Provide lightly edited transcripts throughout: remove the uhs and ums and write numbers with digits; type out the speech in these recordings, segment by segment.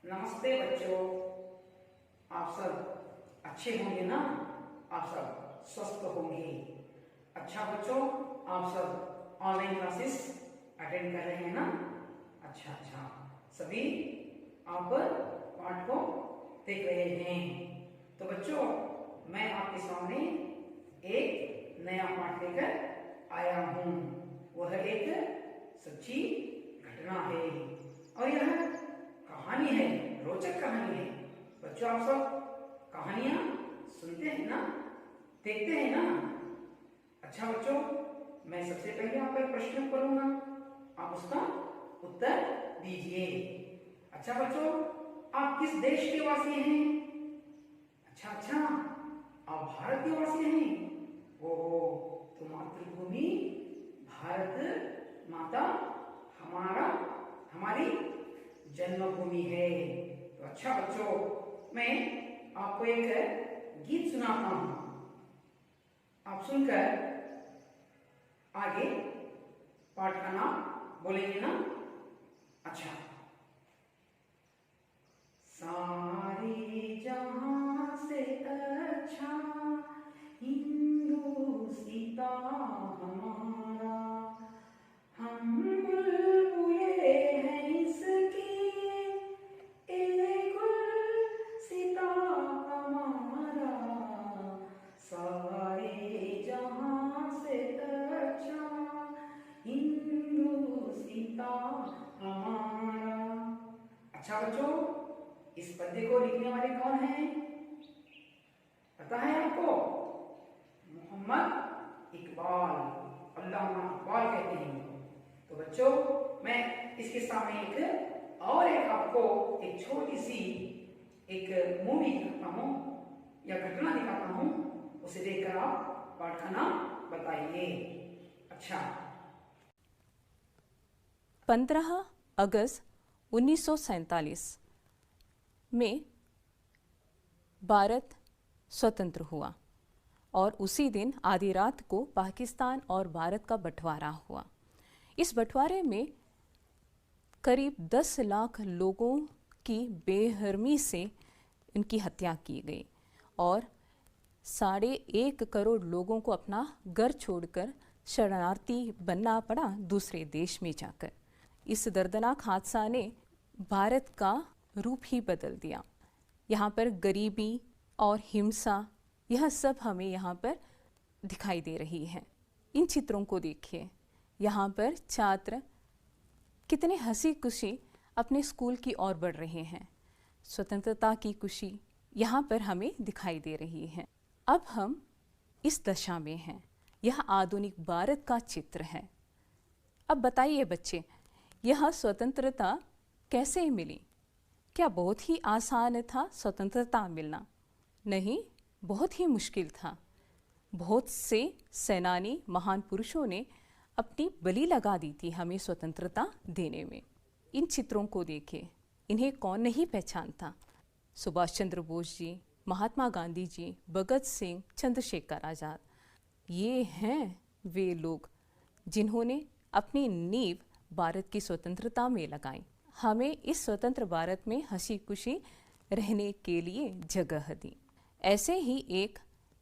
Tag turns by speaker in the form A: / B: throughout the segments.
A: नमस्ते बच्चों, आप सब अच्छे होंगे ना। आप सब स्वस्थ होंगे। अच्छा बच्चों, आप सब ऑनलाइन क्लासेस अटेंड कर रहे हैं ना। अच्छा, सभी आप पाठ को देख रहे हैं। तो बच्चों, मैं आपके सामने एक नया पाठ लेकर आया हूँ। वह एक सच्ची घटना है और यह कहानी है, रोचक कहानी है। बच्चों, आप सब कहानियां सुनते हैं ना, देखते हैं ना। अच्छा बच्चों, मैं सबसे पहले आपको एक प्रश्न करूंगा, आप उसका उत्तर दीजिए। अच्छा बच्चों, आप किस देश के वासी हैं? अच्छा, आप भारत के वासी हैं। ओहो, तो मातृभूमि भारत माता हमारी जन्मभूमि है। तो अच्छा बच्चों, मैं आपको एक गीत सुनाता हूं, आप सुनकर आगे पाठ का नाम बोलेंगे ना। अच्छा। सारे जहां से अच्छा हिंदुस्तां हमारा, हम बुलबुले हैं इसकी, एक गुलसिता हमारा। सारे जहां से अच्छा हिंदुस्तां हमारा। अच्छा बच्चों, इस पद्य को लिखने वाले कौन हैं? पता है आपको? मोहम्मद इकबाल, अल्लामा इकबाल कहते हैं। तो बच्चों, मैं इसके सामने एक आपको एक छोटी सी एक मूवी दिखाता हूँ या घटना दिखाता हूँ, उसे देखकर आप पाठ का नाम बताइए। अच्छा।
B: 15 अगस्त 1947 में भारत स्वतंत्र हुआ और उसी दिन आधी रात को पाकिस्तान और भारत का बंटवारा हुआ। इस बंटवारे में करीब 10 लाख लोगों की बेरहमी से उनकी हत्या की गई और 1.5 करोड़ लोगों को अपना घर छोड़कर शरणार्थी बनना पड़ा दूसरे देश में जाकर। इस दर्दनाक हादसा ने भारत का रूप ही बदल दिया। यहाँ पर गरीबी और हिंसा, यह सब हमें यहाँ पर दिखाई दे रही है। इन चित्रों को देखिए, यहाँ पर छात्र कितने हंसी खुशी अपने स्कूल की ओर बढ़ रहे हैं। स्वतंत्रता की खुशी यहाँ पर हमें दिखाई दे रही है। अब हम इस दशा में हैं। यह आधुनिक भारत का चित्र है। अब बताइए बच्चे, यह स्वतंत्रता कैसे मिली? क्या बहुत ही आसान था स्वतंत्रता मिलना? नहीं, बहुत ही मुश्किल था। बहुत से सेनानी, महान पुरुषों ने अपनी बलि लगा दी थी हमें स्वतंत्रता देने में। इन चित्रों को देखिए, इन्हें कौन नहीं पहचानता? सुभाष चंद्र बोस जी, महात्मा गांधी जी, भगत सिंह, चंद्रशेखर आज़ाद, ये हैं वे लोग जिन्होंने अपनी नींव भारत की स्वतंत्रता में लगाई, हमें इस स्वतंत्र भारत में हंसी खुशी रहने के लिए जगह दी। ऐसे ही एक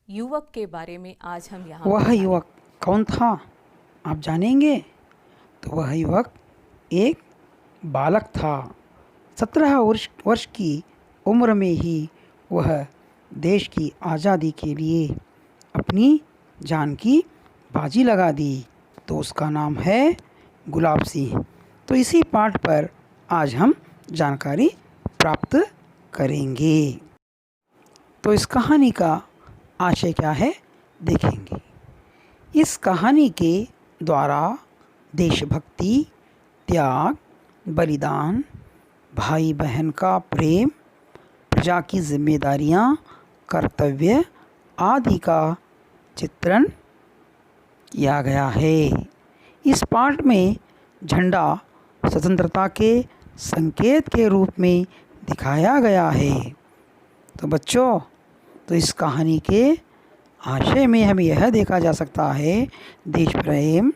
B: युवक के बारे में आज हम यहाँ।
C: वह युवक कौन था आप जानेंगे? तो वह युवक एक बालक था। 17 वर्ष की उम्र में ही वह देश की आज़ादी के लिए अपनी जान की बाजी लगा दी। तो उसका नाम है गुलाब सिंह। तो इसी पाठ पर आज हम जानकारी प्राप्त करेंगे। तो इस कहानी का आशय क्या है, देखेंगे। इस कहानी के द्वारा देशभक्ति, त्याग, बलिदान, भाई बहन का प्रेम, प्रजा की जिम्मेदारियां, कर्तव्य आदि का चित्रण किया गया है। इस पाठ में झंडा स्वतंत्रता के संकेत के रूप में दिखाया गया है। तो बच्चों, तो इस कहानी के आशय में हमें यह देखा जा सकता है, देश प्रेम,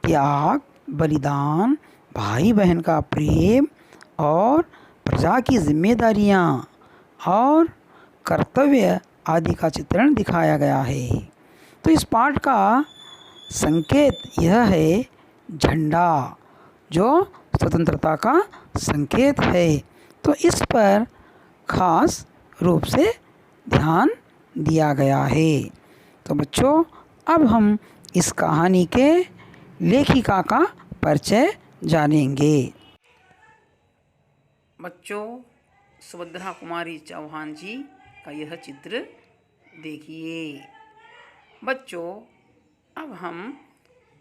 C: त्याग, बलिदान, भाई बहन का प्रेम और प्रजा की जिम्मेदारियाँ और कर्तव्य आदि का चित्रण दिखाया गया है। तो इस पाठ का संकेत यह है झंडा, जो स्वतंत्रता का संकेत है। तो इस पर खास रूप से ध्यान दिया गया है। तो बच्चों, अब हम इस कहानी के लेखिका का परिचय जानेंगे। बच्चों, सुभद्रा कुमारी चौहान जी का यह चित्र देखिए। बच्चों, अब हम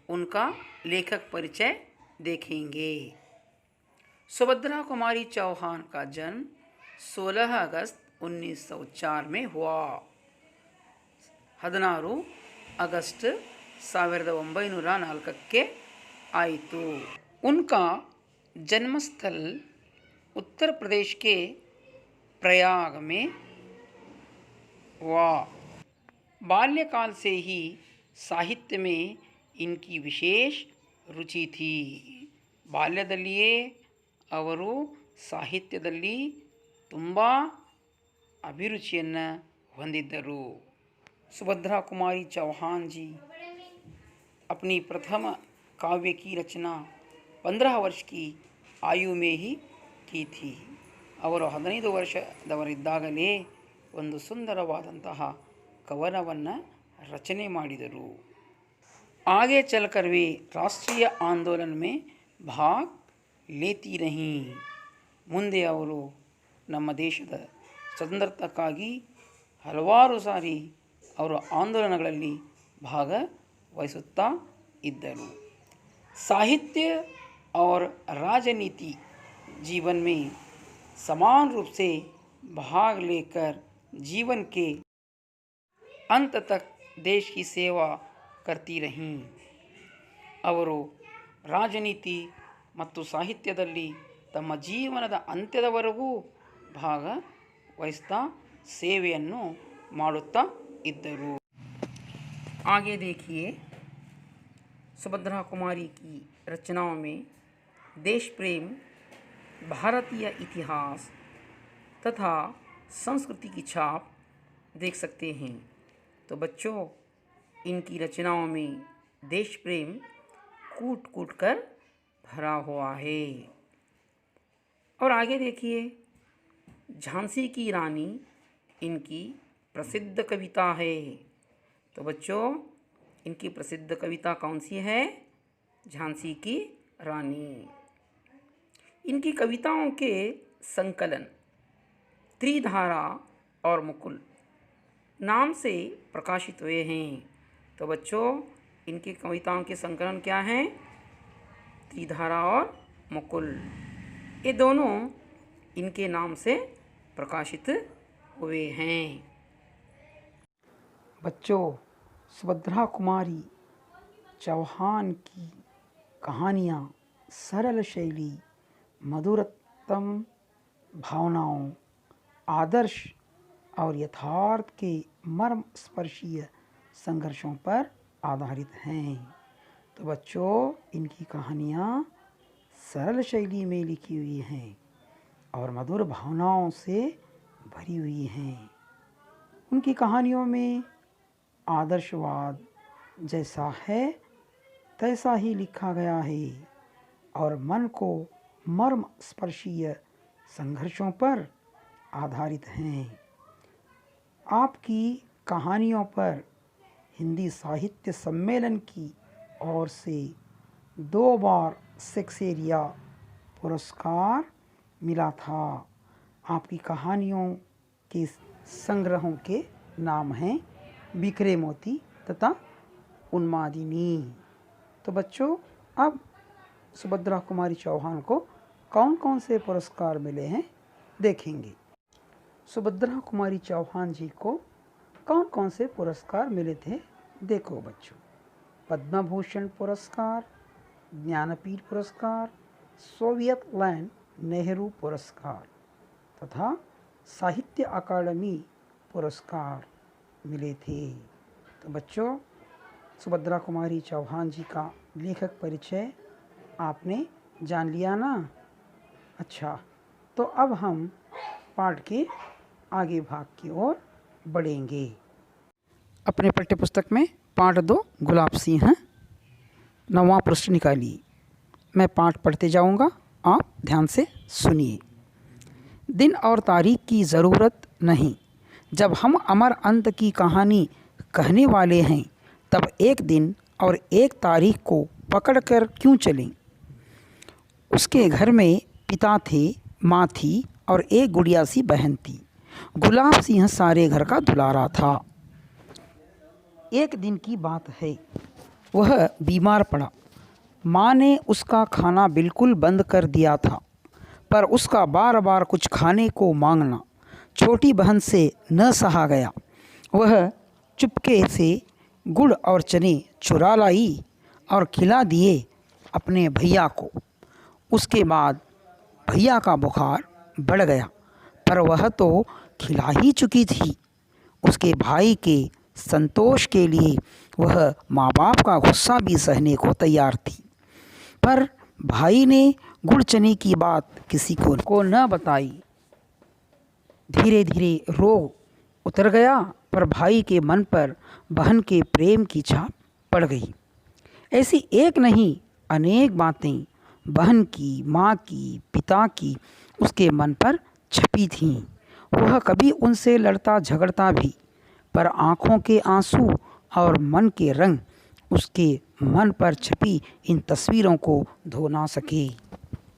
C: उनका लेखक परिचय देखेंगे। सुभद्रा कुमारी चौहान का जन्म 16 अगस्त 1904 में हुआ। 16 ಆಗಸ್ಟ್ 1904 आयतु। उनका जन्मस्थल उत्तर प्रदेश के प्रयाग में हुआ। बाल्यकाल से ही साहित्य में इनकी विशेष रुचि थी। ಬಾಲ್ಯದಲ್ಲಿಯೇ ಅವರು ಸಾಹಿತ್ಯದಲ್ಲಿ ತುಂಬ ಅಭಿರುಚಿಯನ್ನು ಹೊಂದಿದ್ದರು। सुभद्रा कुमारी चौहान जी अपनी प्रथम काव्य की रचना 15 वर्ष की आयु में ही की थी। ಅವರು 15 ವರ್ಷದವರಿದ್ದಾಗಲೇ ಒಂದು ಸುಂದರವಾದಂತಹ ಕವನವನ್ನು रचने ಮಾಡಿದರು। आगे चलकर वे राष्ट्रीय आंदोलन में भाग लेती रहीं। ಮುಂದೆ ಅವರು ನಮ್ಮ ದೇಶದ ಸ್ವತಂತ್ರಕ್ಕಾಗಿ ಹಲವಾರು ಸಾರಿ ಅವರು ಆಂದೋಲನಗಳಲ್ಲಿ ಭಾಗವಹಿಸುತ್ತಾ इद्दरू। साहित्य और राजनीति जीवन में समान रूप से भाग लेकर जीवन के अंत तक देश की सेवा करती रहीं। ಅವರು ರಾಜನೀತಿ ಮತ್ತು ಸಾಹಿತ್ಯದಲ್ಲಿ ತಮ್ಮ ಜೀವನದ ಅಂತ್ಯದವರೆಗೂ ಭಾಗವಹಿಸ್ತಾ ಸೇವೆಯನ್ನು ಮಾಡುತ್ತಾ इद्दरू। आगे देखिए, सुभद्रा कुमारी की रचनाओं में देश प्रेम, भारतीय इतिहास तथा संस्कृति की छाप देख सकते हैं। तो बच्चों, इनकी रचनाओं में देश प्रेम कूट कूट कर भरा हुआ है। और आगे देखिए, झांसी की रानी इनकी प्रसिद्ध कविता है। तो बच्चों, इनकी प्रसिद्ध कविता कौन सी है? झांसी की रानी। इनकी कविताओं के संकलन त्रिधारा और मुकुल नाम से प्रकाशित हुए हैं। तो बच्चों, इनकी कविताओं के संकलन क्या हैं? त्रिधारा और मुकुल। ये दोनों इनके नाम से प्रकाशित हुए हैं। बच्चों, सुभद्रा कुमारी चौहान की कहानियाँ सरल शैली, मधुरतम भावनाओं, आदर्श और यथार्थ के मर्म स्पर्शीय संघर्षों पर आधारित हैं। तो बच्चों, इनकी कहानियाँ सरल शैली में लिखी हुई हैं और मधुर भावनाओं से भरी हुई हैं। उनकी कहानियों में आदर्शवाद जैसा है तैसा ही लिखा गया है और मन को मर्म स्पर्शीय संघर्षों पर आधारित हैं। आपकी कहानियों पर हिंदी साहित्य सम्मेलन की ओर से 2 बार शेक्सपियर पुरस्कार मिला था। आपकी कहानियों के संग्रहों के नाम हैं बिखरे मोती तथा उन्मादिनी। तो बच्चों, अब सुभद्रा कुमारी चौहान को कौन कौन से पुरस्कार मिले हैं देखेंगे। सुभद्रा कुमारी चौहान जी को कौन कौन से पुरस्कार मिले थे देखो बच्चों। पद्म भूषण पुरस्कार, ज्ञानपीठ पुरस्कार, सोवियत लैंड नेहरू पुरस्कार तथा साहित्य अकादमी पुरस्कार मिले थे। तो बच्चों, सुभद्रा कुमारी चौहान जी का लेखक परिचय आपने जान लिया ना? अच्छा, तो अब हम पाठ के आगे भाग की ओर बढ़ेंगे। अपने पाठ्य पुस्तक में पाठ 2 गुलाब सिंह 9वां पृष्ठ निकालिए। मैं पाठ पढ़ते जाऊंगा, आप ध्यान से सुनिए। दिन और तारीख की ज़रूरत नहीं, जब हम अमर अंत की कहानी कहने वाले हैं तब एक दिन और एक तारीख को पकड़कर क्यों चलें। उसके घर में पिता थे, माँ थी और एक गुड़िया सी बहन थी। गुलाब सिंह सारे घर का दुलारा था। एक दिन की बात है, वह बीमार पड़ा। माँ ने उसका खाना बिल्कुल बंद कर दिया था, पर उसका बार बार कुछ खाने को मांगना छोटी बहन से न सहा गया। वह चुपके से गुड़ और चने चुरा लाई और खिला दिए अपने भैया को। उसके बाद भैया का बुखार बढ़ गया, पर वह तो खिला ही चुकी थी। उसके भाई के संतोष के लिए वह माँ बाप का गुस्सा भी सहने को तैयार थी, पर भाई ने गुड़ चने की बात किसी को न बताई। धीरे धीरे रोग उतर गया, पर भाई के मन पर बहन के प्रेम की छाप पड़ गई। ऐसी एक नहीं अनेक बातें बहन की, माँ की, पिता की उसके मन पर छपी थीं। वह कभी उनसे लड़ता झगड़ता भी, पर आँखों के आंसू और मन के रंग उसके मन पर छपी इन तस्वीरों को धो ना सके।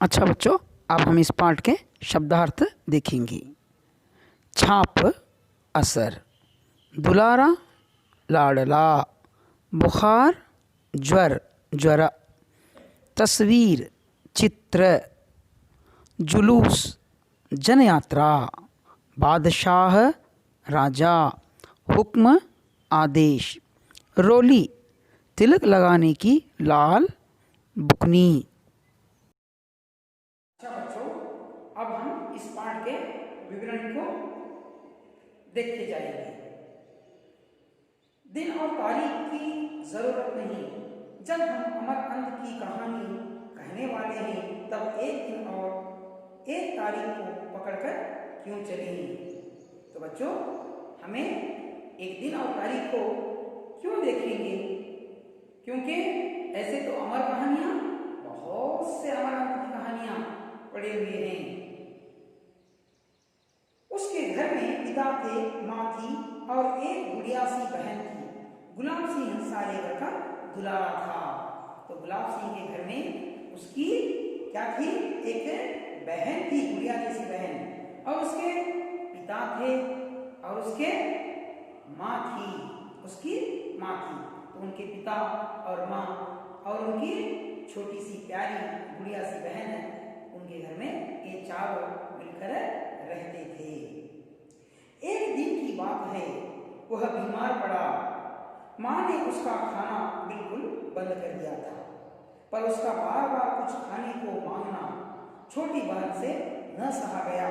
C: अच्छा बच्चों, अब हम इस पाठ के शब्दार्थ देखेंगे। छाप असर, दुलारा लाडला, बुखार ज्वर ज्वर, तस्वीर चित्र, जुलूस जनयात्रा, बादशाह राजा, हुक्म आदेश, रोली तिलक लगाने की लाल बुकनी। अच्छा बच्चों, अब हम इस पाठ के विवरण को देखते जाएंगे। दिन और तारीख की जरूरत नहीं, जब हम अमर अंत की कहानी कहने वाले हैं तब एक दिन और एक तारीख को पकड़कर क्यों चलें। तो बच्चों, हमें एक दिन और तारीख को क्यों देखेंगे, क्योंकि ऐसे तो अमर कहानियां, बहुत से अमर अंत की कहानियां पड़े हुए हैं। उसके घर में पिता थे, माँ थी और एक गुड़िया सी बहन थी। गुलाब सिंह सारे घर का दुलारा था। तो गुलाब सिंह के घर में उसकी क्या थी, एक बहन थी, गुड़िया जैसी बहन, और उसके पिता थे और उसके माँ थी, उसकी माँ थी। तो उनके पिता और माँ और उनकी छोटी सी प्यारी गुड़िया सी बहन है, उनके घर में ये चारों मिलकर रहते थे। एक दिन की बात है, वह बीमार पड़ा। माँ ने उसका खाना बिल्कुल बंद कर दिया था, पर उसका बार बार कुछ खाने को मांगना छोटी बहन से न सहा गया।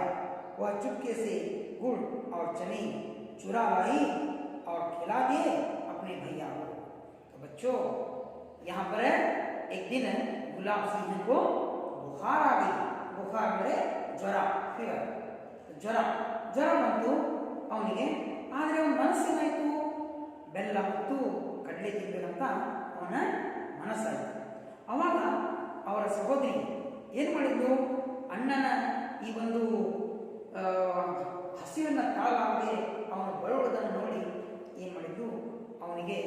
C: वह चुपके से गुड़ और चने चुरा लाई और खिला दिए अपने भैया को। तो बच्चों, यहाँ पर एक दिन गुलाब सिंह को बुखार आ गई। बुखार बड़े ज्वर फीवर, ಜ್ವರ ಬಂತು ಅವನಿಗೆ। ಆದರೆ ಅವನ ಮನಸ್ಸೇನಾಯಿತು, ಬೆಲ್ಲ ಮತ್ತು ಕಡಲೆ ತಿನ್ನಬೇಕಂತ ಅವನ ಮನಸ್ಸಾಯಿತು। ಅವಾಗ ಅವರ ಸಹೋದರಿ ಏನು ಮಾಡಿದ್ದು, ಅಣ್ಣನ ಈ ಒಂದು ಹಸಿವನ್ನು ತಾಳಲಾಗದೆ ಅವನು ಬರುವುದನ್ನು ನೋಡಿ ಏನು ಮಾಡಿದ್ದು, ಅವನಿಗೆ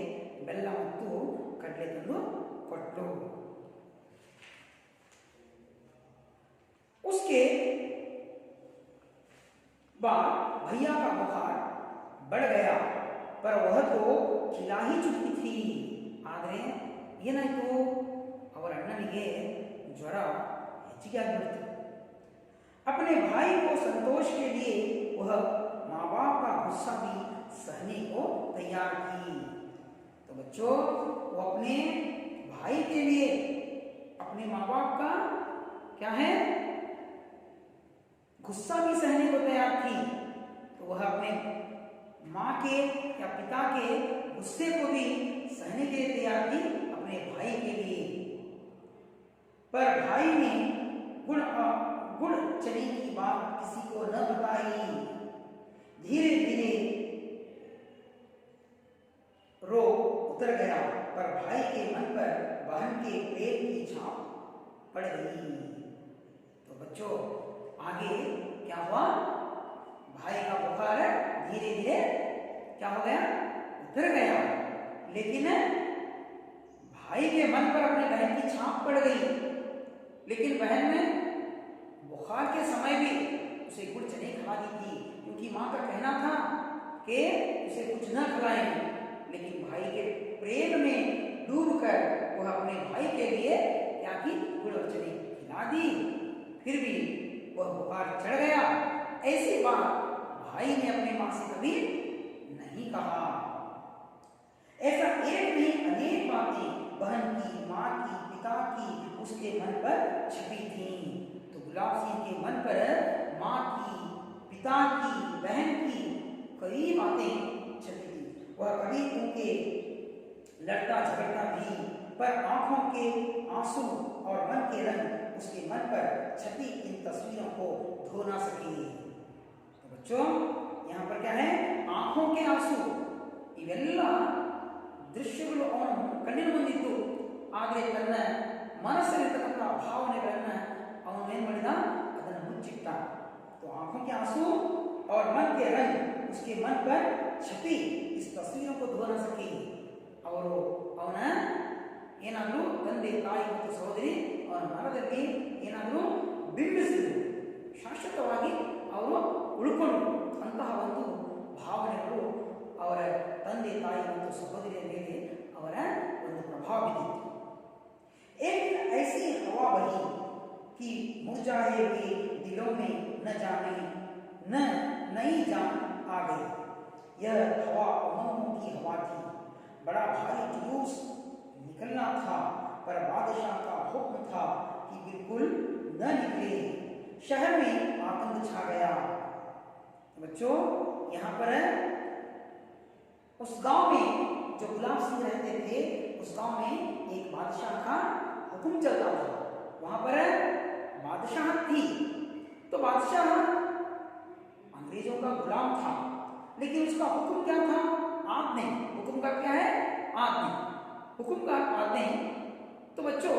C: ಬೆಲ್ಲ ಮತ್ತು ಕಡಲೆ ತಂದು ಕೊಟ್ಟು। उसके बाद भैया का बुखार बढ़ गया, पर वह तो खिला ही चुकी थी। ಆದರೆ ಏನಾಯಿತು, ಅವರ ಅಣ್ಣನಿಗೆ ಜ್ವರ ಹೆಚ್ಚಿಗೆ ಆಗಿಬಿಡ್ತು। अपने भाई को संतोष के लिए वह माँ बाप का गुस्सा भी सहने को तैयार थी। तो बच्चों, वो अपने भाई के लिए अपने माँ बाप का क्या है, गुस्सा भी सहने को तैयार थी। तो वह अपने माँ के या पिता के गुस्से को भी सहने के लिए तैयार थी अपने भाई के लिए। पर भाई ने गुड़ चने की बात किसी को न बताई। धीरे धीरे रो उतर गया, पर भाई के मन पर बहन के प्रेम की छाप पड़ गई। तो बच्चों आगे क्या हुआ, भाई का बुखार धीरे धीरे क्या हो गया, उतर गया, लेकिन भाई के मन पर अपने बहन की छाप पड़ गई। लेकिन बहन ने बुखार के समय भी उसे गुड़ चने खिला दी थी, क्योंकि माँ का कहना था कि उसे कुछ न खिलाएं। लेकिन भाई के प्रेम में डूबकर वह अपने भाई के लिए क्या की, गुड़ और चने खिला दी। फिर भी वह बुखार चढ़ गया। ऐसी बात भाई ने अपनी माँ से कभी नहीं कहा। ऐसा एक नहीं अनेक बातें बहन की, माँ की, पिता की उसके मन पर छपी थी। तो गुलाब सिंह के मन पर माँ की, पिता की, बहन की कई बातें छपी थी। वह कभी उनके लड़ता झगड़ता भी, पर आंखों के आंसू और मन के रंग उसके मन पर छपी इन तस्वीरों को धो ना सके। तो बच्चों यहाँ पर क्या है, आंखों के आंसू इवेल्ल ದೃಶ್ಯಗಳು ಅವನ ಕಣ್ಣಿನ ಮುಂದಿದ್ದು, ಆದರೆ ತನ್ನ ಮನಸ್ಸಲ್ಲಿರ್ತಕ್ಕಂಥ ಭಾವನೆಗಳನ್ನ ಅವನು ಏನ್ ಮಾಡಿದ, ಅದನ್ನು ಮುಚ್ಚಿಟ್ಟ. तो आंखों के आंसू और मन के रंग उसके मन पर छपी इस तस्वीरों को धो न सकी. ಅವರು ಅವನ ಏನಾದರೂ ತಂದೆ ತಾಯಿ ಮತ್ತು ಸಹೋದರಿ ಅವನ ಮನದಲ್ಲಿ ಏನಾದರೂ ಬಿಂಬಿಸಿದ್ರು, ಶಾಶ್ವತವಾಗಿ ಅವರು ಉಳ್ಕೊಂಡು ಅಂತಹ ಒಂದು ಭಾವನೆಗಳು ಅವರ ತಂದೆ ತಾಯಿ ಮತ್ತು ಸಹೋದರಿಯ ಮೇಲೆ ಅವರ ಒಂದು ಪ್ರಭಾವ ಬಿದ್ದಿತ್ತು. एक ऐसी हवा बही कि मुरझाए हुए दिलों में न जाने न नई जान आ गई. यह हवा उमंगों की हवा थी. बड़ा भारी जुलूस निकलना था, पर बादशाह का हुक्म था कि बिल्कुल न निकले. शहर में आतंक छा गया. बच्चों यहाँ पर उस गांव में जो गुलाब सिंह रहते थे, उस गांव में एक बादशाह का हुक्म चलता था. वहां पर बादशाह थी. तो बादशाह अंग्रेजों का गुलाम था, लेकिन उसका हुक्म क्या था, आज्ञा. हुक्म का क्या है, आज्ञा. हुक्म का आज्ञा. तो बच्चों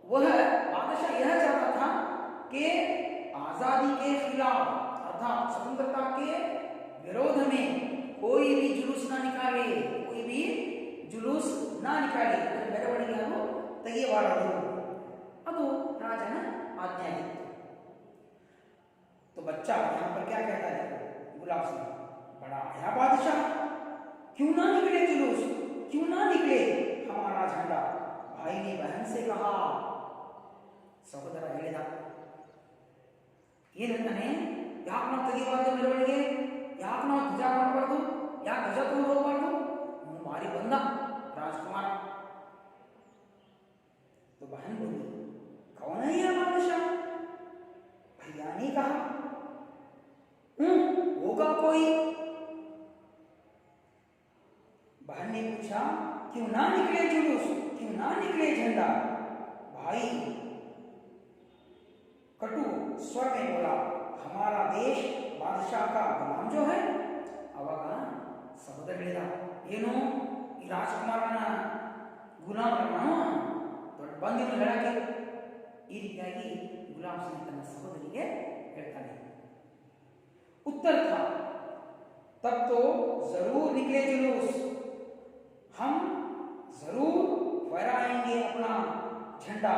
C: वह बादशाह यह चाहता था कि आजादी के खिलाफ अर्थात स्वतंत्रता के विरोध में कोई भी जुलूस ना निकाले, कोई भी जुलूस ना निकाले, ಮೆರವಣಿಗೆ ಅದು ತೆಗೆಯಬಾರದು. ಅದು ರಾಜನ आज्ञा है. तो बच्चा यहाँ पर क्या कहता है, गुलाब सिंह बड़ा आया बादशाह, क्यों ना निकले जुलूस, क्यों ना निकले हमारा झंडा. भाई ने बहन से कहा. ಸಹೋದರ ಹೇಳಿದ, ಏನಂತಾನೆ, ಯಾಕೆ ನಾವು ತೆಗಿಬಾರ್ದು ಮೆರವಣಿಗೆ, ಯಾಕೆ ನಾವು ಧ್ವಜ ಮಾಡಬಾರ್ದು, ಯಾಕೆ ಧ್ವಜ ತಗೊಂಡು ಹೋಗಬಾರ್ದು. ಮಾರಿ ಬಂದ राजकुमार. तो बहन बोली, कौन है यह बादशाह. भैया ने कहा, होगा कोई. बहन ने पूछा, क्यों ना निकले जुलूस, क्यों ना निकले झंडा. भाई कटु स्वर में बोला, हमारा देश बादशाह का गुलाम जो है. अವಾಗ ಸಹೋದರ ಹೇಳಿದ, ಏನು ಈ ರಾಜಕುಮಾರನ ಗುಲಾಮರನ್ನ ದೊಡ್ಡ ಬಂದಿನ ಹೇಳಕ್ಕೆ. ಈ ರೀತಿಯಾಗಿ ಗುಲಾಮ್ ಸಿಂಗ್ ತನ್ನ ಸಹೋದರಿಗೆ ಹೇಳ್ತಾನೆ. उत्तर था, तब तो जरूर निकले जुलूस, हम जरूर फहराएंगे अपना झंडा,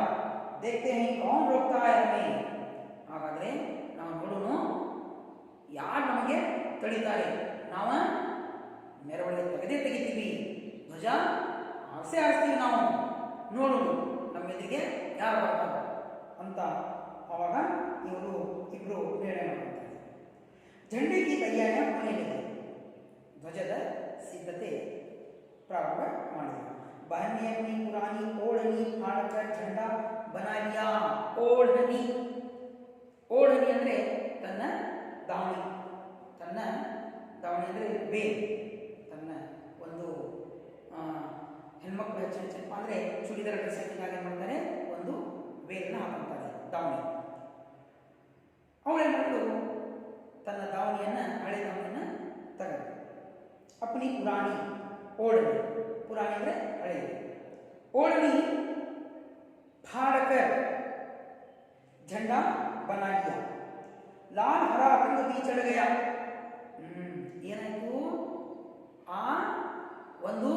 C: देखते हैं कौन रोकता है हमें. ಹಾಗಾದ್ರೆ ನಾವು ನೋಡೋಣ ಯಾರು ನಮಗೆ ತಡಿತಾರೆ. ನಾವು ಮೆರವಣಿಗೆ ತೆಗಿತೀವಿ, ಧ್ವಜ ಆರಿಸ್ತೀವಿ, ನಾವು ನೋಡೋಣ ನಮ್ಮ ಎದುರಿಗೆ ಯಾರು ಬರ್ತಾರೆ ಅಂತ. ಅವಾಗ ಇವರು ಇಬ್ರು ನಿರ್ಣಯ ಮಾಡ್ತಾರೆ. झंडे की तैयारियां होने लगी. ध्वजದ सिद्धते प्रारंभ ಮಾಡಿದರು. बहन ने अपनी पुरानी ओढ़नी फाड़कर झंडा बना लिया. ओढ़नी, ओढ़नी ಅಂದ್ರೆ ತನ್ನ ದಾವಣಿ, ತನ್ನ ದಾವಣಿ ಅಂದ್ರೆ ವೇಲ್. ತನ್ನ ಒಂದು ಹೆಣ್ಮಕ್ಳು ಹೆಚ್ಚೆಚ್ಚಪ್ಪ ಅಂದರೆ ಚೂಡಿದಾರ ಡ್ರೆಸ್ ಹಾಕಿದಾಗ ಏನು ಮಾಡ್ತಾರೆ, ಒಂದು ವೇಲ್ನ ಹಾಕೊಂತಾರೆ ದಾವಣಿ. अपनी पुरानी ओढ़नी, पुरानी ಅಂದ್ರೆ ಹಳೆ ओढ़नी फाड़कर झंडा बना लिया, लाल हरा रंग भी चढ़ गया। ಏನಾಯ್ತು, ಆ ಒಂದು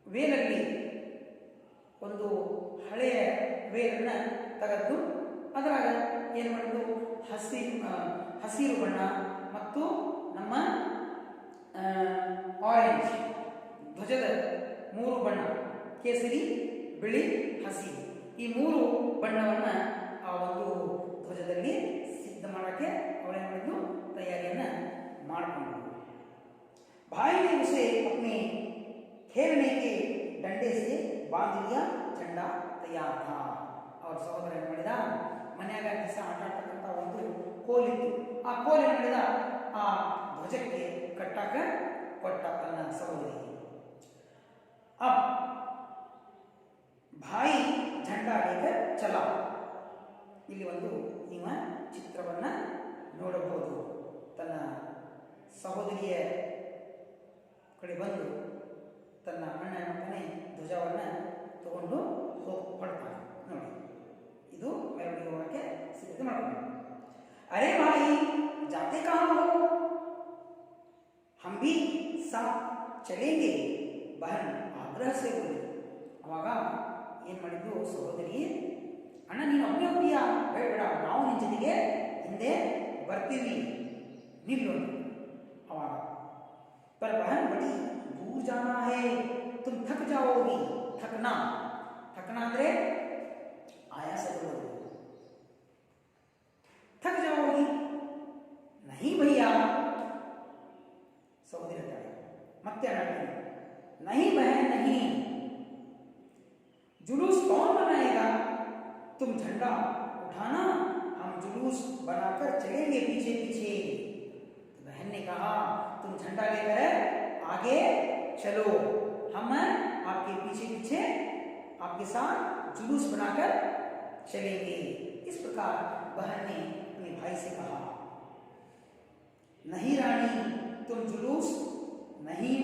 C: ವೇಲಲ್ಲಿ ಒಂದು ಹಳೆಯ ವೇಲನ್ನ ತೆಗೆದು ಅದರಾಗ ಏನು ಮಾಡಿದ್ದು, ಹಸಿರು ಬಣ್ಣ ಮತ್ತು ನಮ್ಮ ಆರೆಂಜ್ ಧ್ವಜದ 3 ಬಣ್ಣ, ಕೇಸರಿ, ಬಿಳಿ, ಹಸಿರು, ಈ 3 ಬಣ್ಣವನ್ನು ಆ ಒಂದು ಧ್ವಜದಲ್ಲಿ ಸಿದ್ಧ ಮಾಡೋಕ್ಕೆ ಅವರೇನು ಮಾಡಿದ್ದು, तैयारियां मारकोंडु। भाई ने उसे अपने खेलने के डंडे से बांध लिया, झंडा तैयार था। और सहोदर ಏನು ಮಾಡಿದ, ಮನೆಯಾಗ ದಿವಸ ಆಟ ಆಡ್ತಕ್ಕಂಥ ಒಂದು ಕೋಲಿತ್ತು, ಆ ಕೋಲ್ ಏನು ಮಾಡಿದ, ಆ ಧ್ವಜಕ್ಕೆ ಕಟ್ಟಾಕ ಕೊಟ್ಟ ತನ್ನ ಸಹೋದರಿಗೆ। अब भाई झंडा लेकर चला, ಇಲ್ಲಿ ಒಂದು ನಿಮ್ಮ ಚಿತ್ರವನ್ನ ನೋಡಬಹುದು। ತನ್ನ ಸಹೋದರಿಯ ಕಡೆ ಬಂದು ತನ್ನ ಅಣ್ಣ ಮಗನೇ ಧ್ವಜವನ್ನು ತಗೊಂಡು ಹೊರಡ್ತಾನೆ ನೋಡಿ, ಇದು ಮೆರವಣಿಗೆ ಹೋಗಕ್ಕೆ ಸಿದ್ಧತೆ ಮಾಡ್ಕೊಂಡು। ಅರೆ ಭಾಯಿ ಜಾತೆ ಕहाँ हो, हम भी साथ चलेंगे, बहन ಆಗ್ರಹ से बोली। ಅವಾಗ ಏನು ಮಾಡಿದ್ದು ಸಹೋದರಿ, ಅಣ್ಣ ನೀನು ಒಬ್ಬನೇ ಹೋಗ್ತೀಯಾ, ಬೇಡ ನಾವು ನಿನ್ನ ಜೊತೆಗೆ ಹಿಂದೆ ಬರ್ತೀವಿ, निकलो। आवाज पर बहन बड़ी दूर जाना है, तुम थक जाओगी। थकना, थकना ಅಂದ್ರೆ ಆಯಾಸ ಪಡೋದು, थक जाओगी। नहीं भैया, सहोदरी ಹೇಳ್ತಾಳೆ, ಮತ್ತೆ ಹೇಳ್ತಾಳೆ, नहीं बहन नहीं, जुलूस कौन बनाएगा, तुम झंडा उठाना, हम जुलूस बनाकर चलेंगे पीछे पीछे। बहन ने कहा, तुम झंडा लेकर आगे चलो, हम आपके पीछे पीछे आपके साथ जुलूस बनाकर चलेंगे। इस प्रकार बहन ने अपने भाई से कहा। नहीं रानी, तुम जुलूस नहीं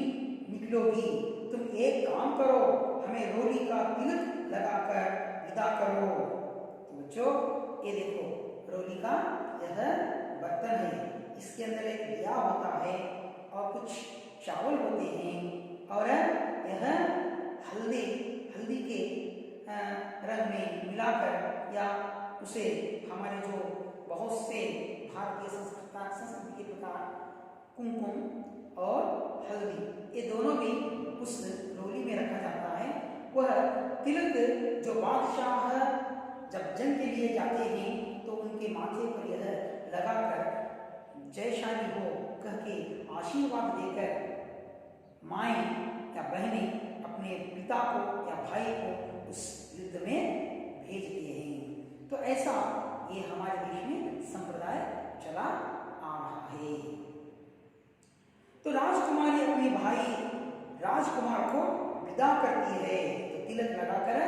C: निकलोगी, तुम एक काम करो, हमें रोली का तिलक लगाकर विदा करो। तो बच्चों ये देखो, रोली का यह बर्तन है, इसके अंदर एक दिया होता है और कुछ चावल होते हैं, और यह हल्दी के रंग में मिलाकर, या उसे हमारे जो बहुत से भारतीय संस्कृति के प्रकार कुमकुम और हल्दी, ये दोनों भी उस रोली में रखा जाता है। वह तिलक जो बादशाह जब जंग के लिए जाते हैं तो उनके माथे पर यह लगाकर जयशाली हो कह के आशीर्वाद देकर माएँ या बहनें अपने पिता को या भाई को उस युद्ध में भेजते हैं। तो ऐसा ये हमारे देश में संप्रदाय चला आ रहा है। तो राजकुमारी अपने भाई राजकुमार को विदा करती है, तो तिलक लगाकर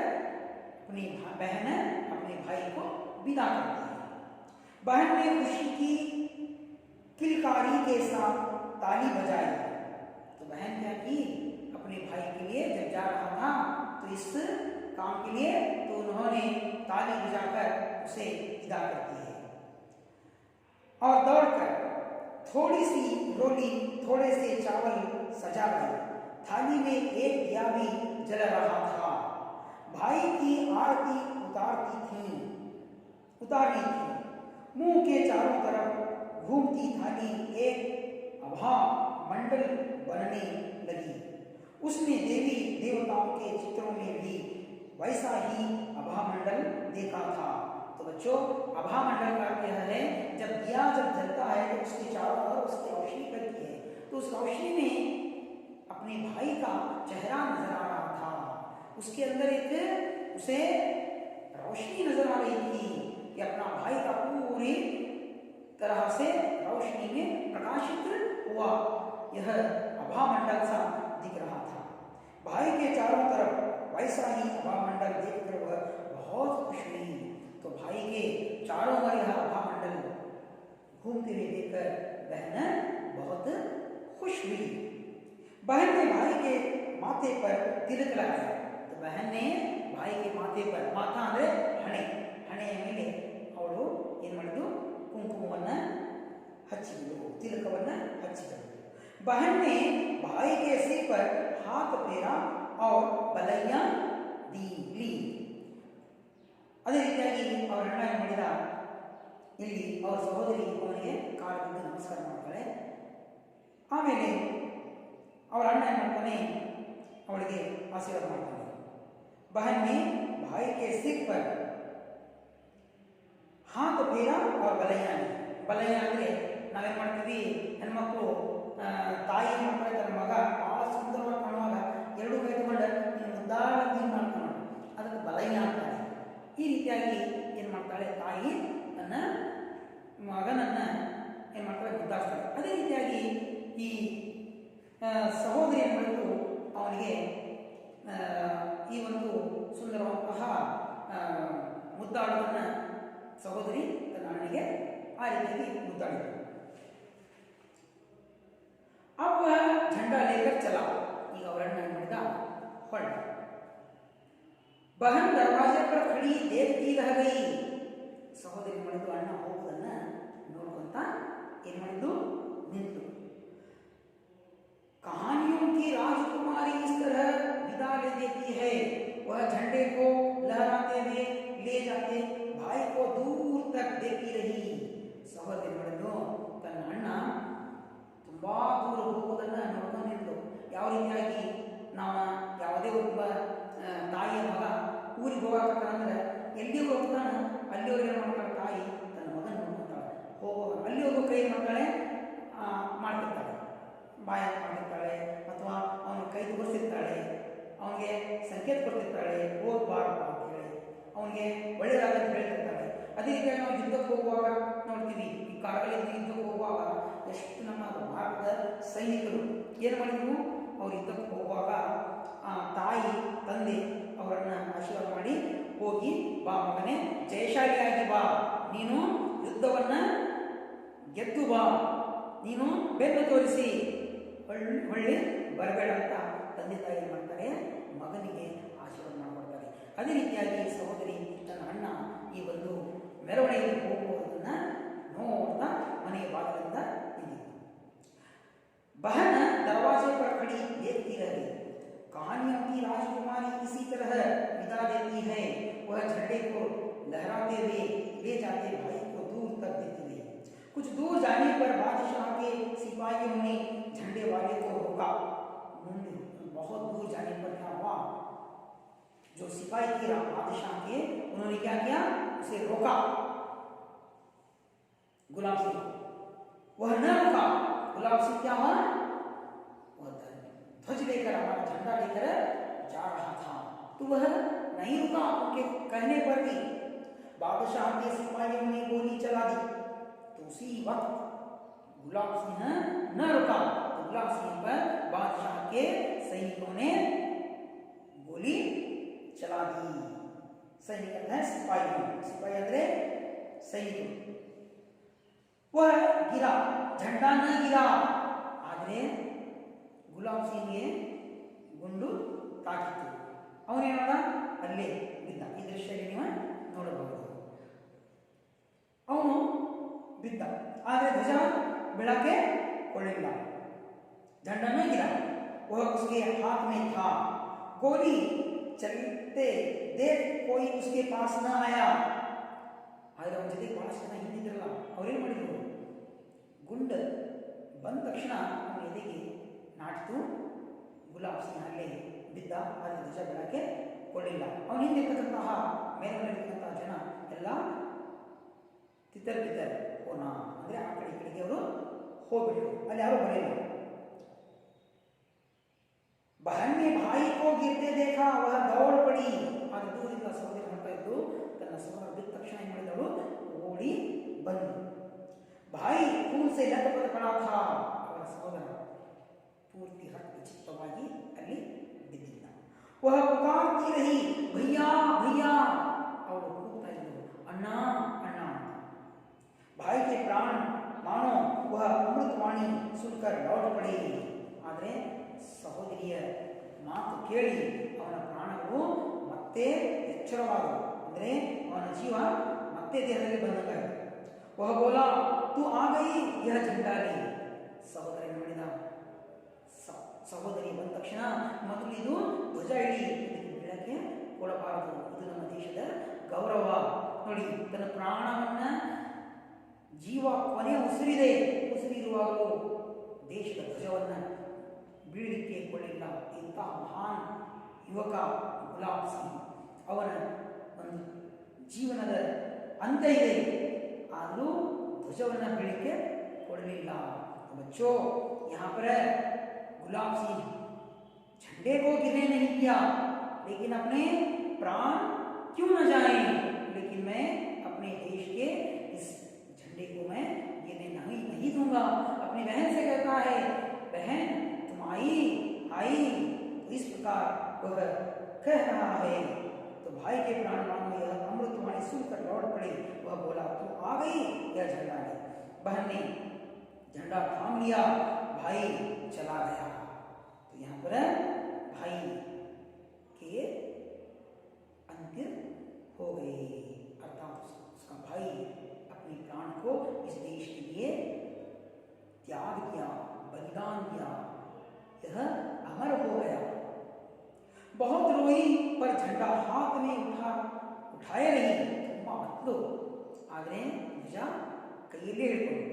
C: अपनी बहन अपने भाई को विदा करती है। बहन ने खुशी की किलकारी के साथ ताली बजाई। तो बहन क्या की, अपने भाई के लिए जब जा रहा था तो इस काम के लिए तो उन्होंने ताली बजाकर उसे विदा करती है। और दौड़कर थोड़ी सी रोली, थोड़े से चावल सजा गई, थाली में एक दिया भी जल रहा था। भाई की आरती उतारनी थी। मुंह के चारों तरफ घूमती थाली एक आभा मंडल बनने लगी। उसने देवी देवताओं के चित्रों में भी वैसा ही आभा मंडल देखा था। तो बच्चों, आभा मंडल का अर्थ यह है, जब दिया जब जलता है तो उसके चारों तरफ उसकी रोशनी करती है, तो उस रोशनी में अपने भाई का चेहरा नजर आ रहा था। उसके अंदर एक उसे रोशनी नजर आ रही थी कि अपना भाई का पूरी तरह से रोशनी में प्रकाशित हुआ, यह आभा मंडल सा दिख रहा था। भाई के चारों तरफ वैसा ही आभा मंडल देखकर वह बहुत खुश हुई। तो भाई के चारों ओर यह आभा मंडल घूमते हुए देखकर बहन बहुत खुश हुई। बहन ने भाई के माथे पर तिलक लगाया। तो बहन ने भाई के माथे पर, माथा ಅಂದರೆ ಹಣೆ, ಹಣೆಯ ಮೇಲೆ ಅವಳು ಏನು ಮಾಡಿದ್ರು, ಕುಂಕುಮವನ್ನು ಹಚ್ಚಿದಳು, ತಿಲಕವನ್ನು ಹಚ್ಚಿದಳು। बहन ने भाई के सिर पर हाथ फेरा और बलैया ली। ಅದೇ ರೀತಿಯಾಗಿ ಅವರ ಅಣ್ಣ ಏನು ಮಾಡಿದ, ಇಲ್ಲಿ ಅವರ ಸಹೋದರಿ ಅವನಿಗೆ ಕಾಲು ಬಿದ್ದು ನಮಸ್ಕಾರ ಮಾಡ್ತಾಳೆ। ಆಮೇಲೆ ಅವರ ಅಣ್ಣ ಏನು ಮಾಡ್ತಾನೆ, ಅವಳಿಗೆ ಆಶೀರ್ವಾದ ಮಾಡ್ತಾನೆ। बहन ने भाई के सिर पर हाथ फेरा और बलैया ली। बलैया ಅಂದರೆ ನಾವೇನು ಮಾಡ್ತೀವಿ, ಹೆಣ್ಮಕ್ಳು ತಾಯಿ ಏನು ಮಾಡ್ತಾರೆ, ತನ್ನ ಮಗ ಭಾಳ ಸುಂದರವಾಗಿ ಕಾಣುವಾಗ ಎರಡೂ ಕೈ ತಗೊಂಡು ಮುದ್ದಾಗಿ ಮಾಡ್ತಾನೆ, ಅದಕ್ಕೆ ಬಲೈಯ ಅಂತಾರೆ। ಈ ರೀತಿಯಾಗಿ ಏನು ಮಾಡ್ತಾಳೆ, ತಾಯಿ ತನ್ನ ಮಗನನ್ನು ಏನು ಮಾಡ್ತಾಳೆ, ಮುದ್ದಾಡ್ತಾಳೆ। ಅದೇ ರೀತಿಯಾಗಿ ಈ ಸಹೋದರಿ ಏನು ಮಾಡಿದ್ರು, ಅವನಿಗೆ ಈ ಒಂದು ಸುಂದರವಾದಂತಹ ಮುದ್ದಾಡುವುದನ್ನು ಸಹೋದರಿ ತನ್ನ ಅಣ್ಣನಿಗೆ ಆ ರೀತಿಯಾಗಿ ಮುದ್ದಾಡಿದರು। अब वह झंडा लेकर चला। ಈಗ ಅವರನ್ನ ಏನು ಮಾಡಿದ, ಹೊರಟ। बहन दरवाजे पर खड़ी देखती रह गई। ಸಹೋದರಿ ಮಾಡಿದ್ದು ಅಣ್ಣ ಹೋಗುವುದನ್ನ ನೋಡ್ಕೊಂತ ಏನು ಮಾಡಿದ್ದು, ನಿಂತು। कहानियों की राजकुमारी इस तरह विदा ले देती है। वह झंडे को लहराते हुए ले जाते भाई को दूर तक देखती रही। ಸಹೋದರಿ ಮಾಡಿದ್ದು ತನ್ನ ಅಣ್ಣ ತುಂಬಾ ದೂರ ಹೋಗುವುದನ್ನು ನೋಡ್ಕೊಂಡಿದ್ದು। ಯಾವ ರೀತಿಯಾಗಿ ನಾವು ಯಾವುದೇ ಒಬ್ಬ ತಾಯಿಯ ಮಗ ಊರಿಗೆ ಹೋಗಬೇಕಂದ್ರೆ ಎಲ್ಲಿ ಹೋಗ್ತಾನೆ ಅಲ್ಲಿವರೆಗೆ ಏನು ಮಾಡ್ತಾಳೆ, ತಾಯಿ ತನ್ನ ಮಗನ ನೋಡ್ಕೊತಾಳೆ। ಅಲ್ಲಿ ಹೋಗೋ ಕೈ ಏನು ಮಾಡ್ತಾಳೆ, ಮಾಡ್ತಿರ್ತಾಳೆ, ಬಾಯ ಮಾಡಿರ್ತಾಳೆ, ಅಥವಾ ಅವನ ಕೈ ತೋರಿಸಿರ್ತಾಳೆ, ಅವನಿಗೆ ಸಂಕೇತ ಕೊಡ್ತಿರ್ತಾಳೆ, ಹೋಗ್ಬಾರ್ದು ಅಂತ ಹೇಳಿ, ಅವನಿಗೆ ಒಳ್ಳೆಯದಾಗಂತ ಹೇಳ್ತಿರ್ತಾಳೆ। ಅದೇ ರೀತಿಯಾಗಿ ನಾವು ಯುದ್ಧಕ್ಕೆ ಹೋಗುವಾಗ ನೋಡ್ತೀವಿ, ಈ ಕಾಲದಲ್ಲಿ ಯುದ್ಧಕ್ಕೆ ಹೋಗುವಾಗ ಎಷ್ಟು ನಮ್ಮ ಭಾರತದ ಸೈನಿಕರು ಏನು ಮಾಡಿದ್ರು, ಅವ್ರು ಯುದ್ಧಕ್ಕೆ ಹೋಗುವಾಗ ತಾಯಿ ತಂದೆ ಅವರನ್ನು ಆಶೀರ್ವಾದ ಮಾಡಿ, ಹೋಗಿ ಬಾ ಮಗನೇ, ಜಯಶಾಲಿಯಾಗಿ ಬಾ, ನೀನು ಯುದ್ಧವನ್ನು ಗೆದ್ದು ಬಾ, ನೀನು ಬೆನ್ನು ತೋರಿಸಿ ಹೊಳ್ಳಿ ಬರಬೇಡ ಅಂತ ತಂದೆ ತಾಯಿ ಮಾಡ್ತಾರೆ, ಮಗನಿಗೆ ಆಶೀರ್ವಾದ ಮಾಡಿಕೊಡ್ತಾರೆ। ಅದೇ ರೀತಿಯಾಗಿ ಸಹೋದರಿ ತನ್ನ ಅಣ್ಣ ಈ ಒಂದು ಮೆರವಣಿಗೆಗೆ ಹೋಗುವುದನ್ನು ನೋಡ್ತಾ ಮನೆಯ ಬಾಗಿಲಿಂದ ನಿಂತಿತ್ತು। बहन दरवाजे पर खड़ी देखती रही। कहानियों की राजकुमारी इसी तरह विदा देती है। वह झंडे को लहराते हुए ले जाते भाई को दूर तक देखती रही। कुछ दूर जाने पर बादशाह के सिपाहियों ने झंडे वाले को रोका। बहुत दूर जाने पर क्या हुआ, जो सिपाही थे बादशाह के, उन्होंने क्या किया, उसे रोका, गुलाब सिंह। वह न रुका। गुलाब सिंह क्या हुआ, वह ध्वज लेकर, हमारा झंडा लेकर जा रहा था, तो वह नहीं रुका। उनके कहने पर भी बादशाह के सिपाहियों ने गोली चला दी। तो उसी वक्त गुलाब सिंह न रुका, तो गुलाब सिंह पर बादशाह के सैनिकों ने गोली चला दी। सैनिक है सिपाही, सिपाही ಅಂದ್ರೆ ಸೈನಿಕರು। वह गिरा, झंडा न गिरा, ಆದರೆ ಗುಲಾಬ್ ಸಿಂಗ್ಗೆ ಗುಂಡು ತಾಕಿತು, ಅವನೇನಾದ ಅಲ್ಲೇ ಬಿದ್ದ। ಈ ದೃಶ್ಯದಲ್ಲಿ ನೀವು ನೋಡಬಹುದು, ಅವನು ಬಿದ್ದ, ಆದರೆ ಧ್ವಜ ಬೆಳಕೆ ಕೊಳ್ಳಿಲ್ಲ, झंडा न गिरा। वह उसके हाथ में था। गोली चलते देख कोई उसके पास न आया। ಆದರೆ ಅವನ ಜೊತೆಗೆ ಬಹಳಷ್ಟು ಜನ ಹಿಂದಿದ್ರಲ್ಲ, ಅವ್ರೇನು ಮಾಡಿದ್ರು, ಗುಂಡು ಬಂದ ತಕ್ಷಣ ಅವನ ಎದೆಗೆ ನಾಟಿತು, ಗುಲಾಬ್ ಸಿಂಗ್ ಅಲ್ಲೇ ಬಿದ್ದ, ಆದರೆ ಧ್ವಜ ಬೆಳಕೆ ಕೊಳ್ಳಿಲ್ಲ। ಅವನ ಹಿಂದಿರ್ತಕ್ಕಂತಹ ಮೇಲಿರ್ತಕ್ಕಂತಹ ಜನ ಎಲ್ಲ ತಿತ್ತರ್ ಬಿದ್ದರ್ ಹೋನ ಅಂದರೆ ಆ ಕಡೆ ಈ ಕಡೆಗೆ ಅವರು ಹೋಗ್ಬಿಟ್ರು, ಅಲ್ಲಿ ಯಾರು ಬರಲಿಲ್ಲ। बहन ने भाई को गिरते देखा, वह दौड़ पड़ी। ಅದು ದೂರದಿಂದ ಸಹೋದರಿ ಮಾಡ್ತಾ ಇದ್ದು, ತನ್ನ ಸಹೋದರ ಬಿದ್ದ ತಕ್ಷಣ ಏನು ಮಾಡಿದಳು, ಓಡಿ ಬಂದು। भाई खून से लथपथ पड़ा था, ಅವರ ಸಹೋದರ ಪೂರ್ತಿ ರಕ್ತಚಿತ್ತವಾಗಿ ಅಲ್ಲಿ ಬಿದ್ದಿದ್ದ। वह पुकारती रही, भैया भैया, ಅವಳು ಕೂಗ್ತಾ ಇದ್ದಳು, ಅಣ್ಣ ಅಣ್ಣ। भाई के प्राण मानो वह अमृतवाणी सुनकर लौट पड़े। ಸಹೋದರಿಯ ಮಾತು ಕೇಳಿ ಅವನ ಪ್ರಾಣಗಳು ಮತ್ತೆ ಎಚ್ಚರವಾದವು. ಅಂದರೆ ಅವನ ಜೀವ ಮತ್ತೆ ದೇಹದಲ್ಲಿ ಬಂದಂಗಾಯಿತು. ವಹ ಬೋಲಾ ತು ಆ ಗೈ ಯಹ ಝಂಡಾ ಲೇ. ಸಹೋದರಿ ನೋಡಿದ, ಸಹೋದರಿ ಬಂದ ತಕ್ಷಣ ಮೊದಲು ಇದು ಧ್ವಜ ಹಿಡಿ, ಇದಕ್ಕೆ ಬೀಳಕ್ಕೆ ಕೊಡಬಾರದು, ಇದು ನಮ್ಮ ದೇಶದ ಗೌರವ. ನೋಡಿ, ತನ್ನ ಪ್ರಾಣವನ್ನ ಜೀವ ಕೊನೆಯ ಉಸಿರಿರುವಾಗಲೂ ದೇಶದ ಧ್ವಜವನ್ನ ಬೀಳಲಿಕ್ಕೆ ಕೊಳ್ಳಿಲ್ಲ. ಇಂತಹ ಮಹಾನ್ ಯುವಕ ಗುಲಾಬ್ ಸಿಂಗ್, ಅವನ ಒಂದು ಜೀವನದ ಅಂತ್ಯ ಇದೆ, ಆದರೂ ಧ್ವಜವನ್ನು ಬೀಳಲಿಕ್ಕೆ ಕೊಡಲಿಲ್ಲ. बच्चों, यहाँ पर गुलाब सिंह झंडे को गिरने नहीं किया, लेकिन अपने प्राण क्यों न जाए, लेकिन मैं अपने देश के इस झंडे को मैं गिरने नहीं दूंगा. अपनी बहन से कहता है, बहन तुम आई. तो इस प्रकार वह कह रहा है. तो भाई के प्राण मानो यह अमृतवाणी सुनकर लौट पड़े. वह बोला, तू आ गई, यह झंडा है. बहन ने झंडा थाम लिया, भाई चला गया. तो यहाँ पर भाई के अंतिम हो गए, अर्थात उसका भाई अपने प्राण को इस देश के लिए त्याग किया, बलिदान किया, यह अमर हो गया. बहुत रोई पर झंडा हाथ में उठाए रही. ತುಂಬಾ ಆದರೆ ನಿಜ ಕೈಯಲ್ಲೇ ಹಿಡ್ಕೊಂಡು.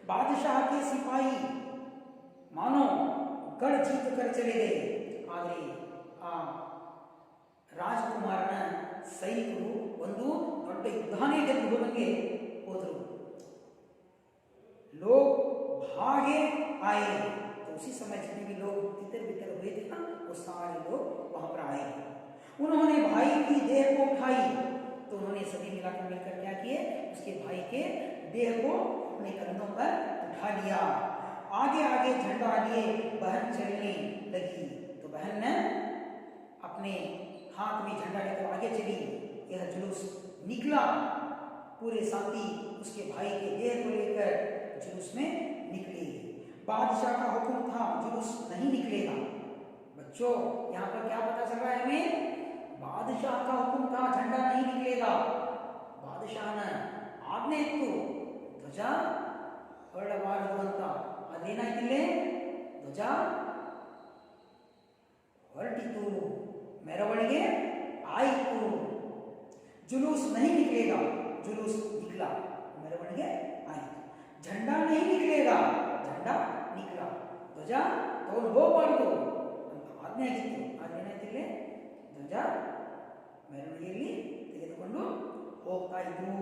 C: बादशाह के सिपाही मानो गढ़ जीत कर चले गए, ಆದರೆ ಆ ರಾಜಕುಮಾರನ ಸೈನಿಕರು ಒಂದು ದೊಡ್ಡ ಯುದ್ಧನೇ ಗೆದ್ದು ಹೋದಂಗೆ ಹೋದರು. लोग भागे आए. तो उसी समय जितने भी लोग तितर बितर हुए थे ना, वो सारे लोग वहां पर आए. उन्होंने भाई की देह को उठाई. तो उन्होंने सभी मिलकर क्या किए, उसके भाई के देह को अपने कंधों पर उठा लिया. आगे आगे झंडा लिए बहन चलने लगी. तो बहन ने अपने हाथ में झंडा लेकर आगे चली. यह जुलूस निकला, पूरे साथी उसके भाई के देह को लेकर जुलूस में निकले. बादशाह का हुक्म था, जुलूस नहीं निकलेगा. बच्चों, यहाँ पर क्या पता चल रहा है हमें? बादशाह का हुक्म था, झंडा नहीं निकलेगा. बादशाह ने आज्ञे इತ್ತು, ಧ್ವಜ ಹೊರಡಬಾರದು ಅಂತ. ಅದೇನಾಯ್ತಿಲ್ಲೇ, ಧ್ವಜ ಹೊರಟಿತು, ಮೆರವಣಿಗೆ ಆಯಿತು. जुलूस नहीं निकलेगा, जुलूस निकला, मेरवणिगे आई. झंडा नहीं निकलेगा, झंडा निकला. ಧ್ವಜ ತಗೊಂಡು ಹೋಗಬಾರ್ದು ಅಂತ ಆಜ್ಞೆ ಆಗಿತ್ತು. ಅದೇನಾಯ್ತಿಲ್ಲ, ಧ್ವಜ ಮೆರವಣಿಗೆಯಲ್ಲಿ ತೆಗೆದುಕೊಂಡು ಹೋಗ್ತಾ ಇದ್ರು.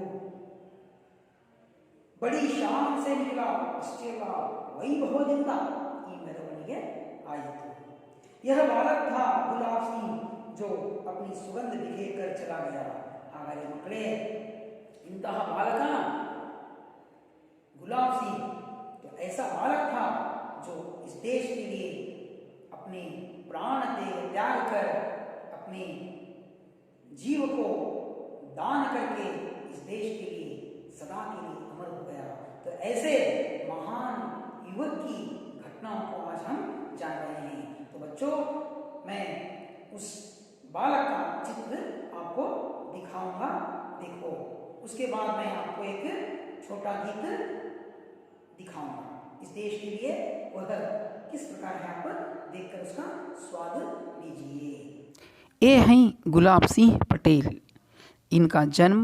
C: बड़ी शान से निकला, आश्चर्य वैभवದಿಂದ ಈ ಮೆರವಣಿಗೆ ಆಯಿತು. यह बालक था गुलाब सिंह जो अपनी सुगंध बिखेर कर चला गया. ಹಾಗಾದರೆ ಮಕ್ಕಳೇ, इंತಹ बालक गुलाब सिंह तो ऐसा बालक था जो इस देश के लिए अपने प्राण त्याग कर, अपने जीव को दान करके इस देश के लिए सदा के लिए अमर हो गया. तो ऐसे महान युवक की घटनाओं को आज हम जान रहे हैं. तो बच्चों, मैं उस बालक का चित्र आपको दिखाऊंगा. देखो, उसके बाद मैं आपको एक छोटा गीत दिखाऊंगा. इस देश के लिए वह किस प्रकार है, आप देखकर उसका स्वाद लीजिए.
D: ये हैं गुलाब सिंह पटेल. इनका जन्म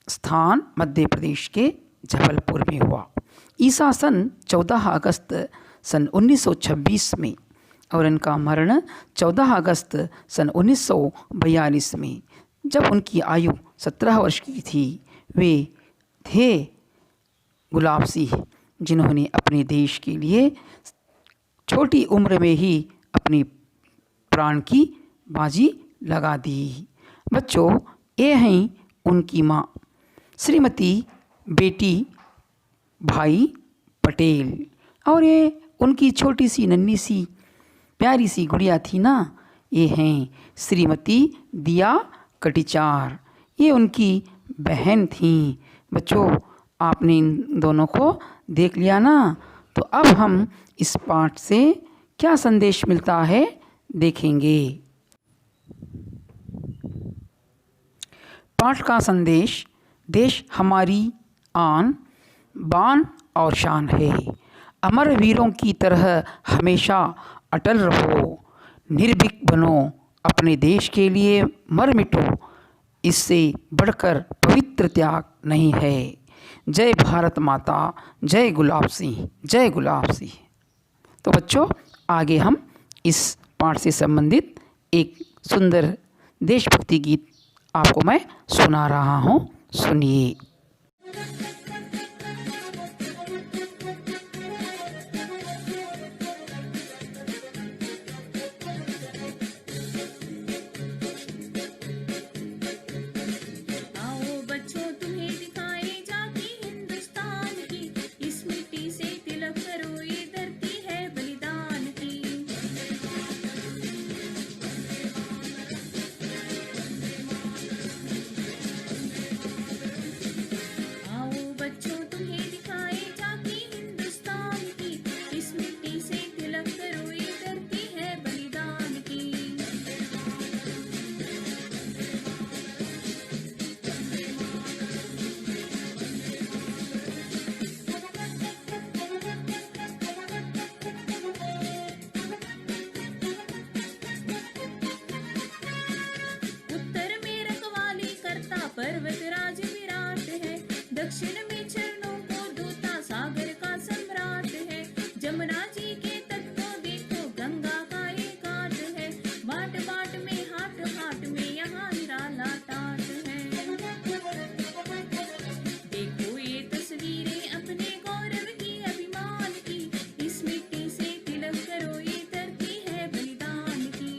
D: स्थान मध्य प्रदेश के जबलपुर में हुआ. ईसा सन 14 अगस्त सन 1926 में, और इनका मरण 14 अगस्त सन 1942 में. जब उनकी आयु 17 वर्ष की थी, वे थे गुलाब सिंह जिन्होंने अपने देश के लिए छोटी उम्र में ही अपने प्राण की बाजी लगा दी. बच्चों, ये हैं उनकी माँ श्रीमती बेटी भाई पटेल, और ये उनकी छोटी सी नन्ही सी प्यारी सी गुड़िया थी ना, ये हैं श्रीमती दिया कटिचार. ये उनकी बहन थी. बच्चों, आपने इन दोनों को देख लिया ना. तो अब हम इस पाठ से क्या संदेश मिलता है देखेंगे। पाठ का संदेश, देश हमारी आन बान और शान है। अमर वीरों की तरह हमेशा अटल रहो, निर्भीक बनो, अपने देश के लिए मर मिटो, इससे बढ़कर पवित्र त्याग नहीं है। जय भारत माता, जय गुलाब सिंह, जय गुलाब सिंह। तो बच्चों, आगे हम इस पाठ से संबंधित एक सुंदर देशभक्ति गीत आपको मैं सुना रहा हूँ, सुनिए।
E: पर्वतराज विराट है, दक्षिण में चरणों को दूता सागर का सम्राट है। जमुना जी के तट को देखो, गंगा का एक घाट है, बाट बाट में हाट हाट में यहाँ निराला टाट है। देखो ये तस्वीरें अपने गौरव की, अभिमान की, इस मिट्टी से तिलक करो, ये धरती है बलिदान की।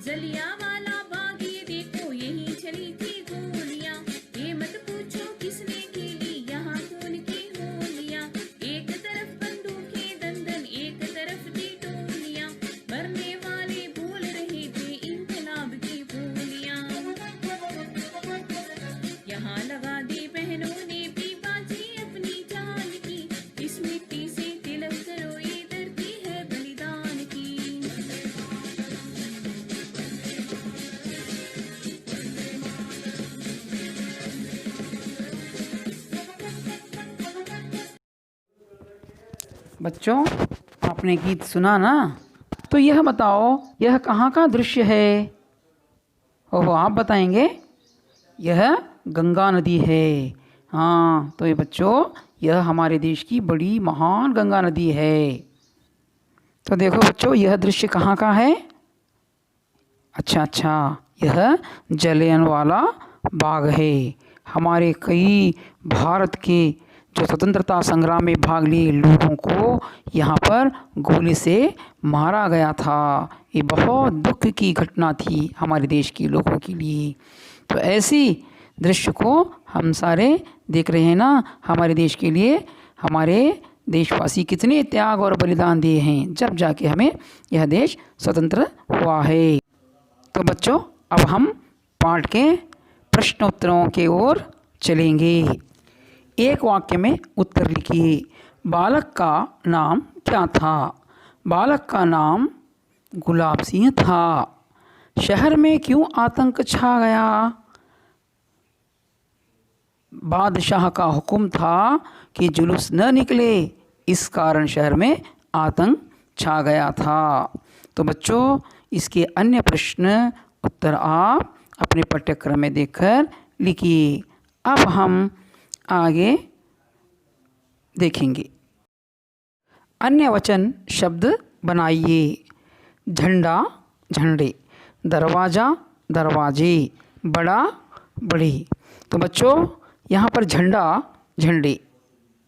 E: जलियांवाला बाग ये देखो, यही चली थी गोलियां, ये मत पूछो किसने खेली यहाँ खून की होलियां। एक तरफ बंदूकें दंदन, एक तरफ थी टोलियां, मरने वाले बोल रहे थे इनकलाब की बोलियां। यहाँ लगा दी बहनों ने भी बाजी अपनी जान की, इस मिट्टी से तिलक करो, ये धरती है बलिदान की।
D: बच्चों, आपने गीत सुना ना, तो यह बताओ यह कहाँ का दृश्य है? ओहो, आप बताएंगे? यह गंगा नदी है। हाँ, तो ये बच्चों, यह हमारे देश की बड़ी महान गंगा नदी है। तो देखो बच्चों, यह दृश्य कहाँ का है? अच्छा, यह जलियांवाला बाग है। हमारे कई भारत के जो स्वतंत्रता संग्राम में भाग लिए लोगों को यहाँ पर गोली से मारा गया था। ये बहुत दुख की घटना थी हमारे देश के लोगों के लिए। तो ऐसी दृश्य को हम सारे देख रहे हैं ना। हमारे देश के लिए हमारे देशवासी कितने त्याग और बलिदान दिए हैं, जब जाके हमें यह देश स्वतंत्र हुआ है। तो बच्चों, अब हम पाठ के प्रश्नोत्तरों के ओर चलेंगे। एक वाक्य में उत्तर लिखिए। बालक का नाम क्या था? बालक का नाम गुलाब सिंह था। शहर में क्यों आतंक छा गया? बादशाह का हुक्म था कि जुलूस न निकले, इस कारण शहर में आतंक छा गया था। तो बच्चों, इसके अन्य प्रश्न उत्तर आप अपने पाठ्यक्रम में देखकर लिखिए। अब हम आगे देखेंगे। अन्य वचन शब्द बनाइए। झंडा, झंडे, दरवाज़ा, दरवाजे, बड़ा, बड़े। तो बच्चों, यहाँ पर झंडा, झंडे,